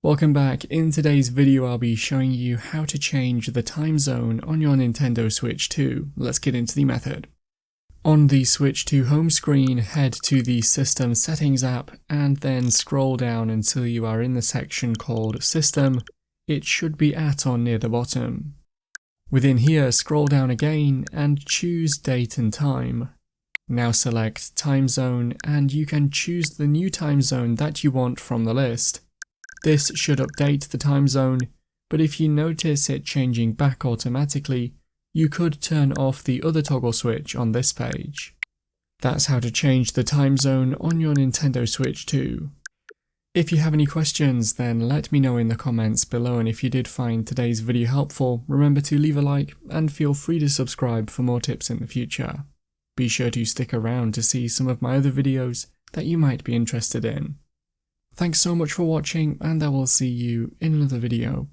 Welcome back. In today's video I'll be showing you how to change the time zone on your Nintendo Switch 2. Let's get into the method. On the Switch 2 home screen, head to the System Settings app and then scroll down until you are in the section called System. It should be at or near the bottom. Within here, scroll down again and choose Date and Time. Now select Time Zone and you can choose the new time zone that you want from the list. This should update the time zone, but if you notice it changing back automatically, you could turn off the other toggle switch on this page. That's how to change the time zone on your Nintendo Switch 2. If you have any questions, then let me know in the comments below, and if you did find today's video helpful, remember to leave a like and feel free to subscribe for more tips in the future. Be sure to stick around to see some of my other videos that you might be interested in. Thanks so much for watching, and I will see you in another video.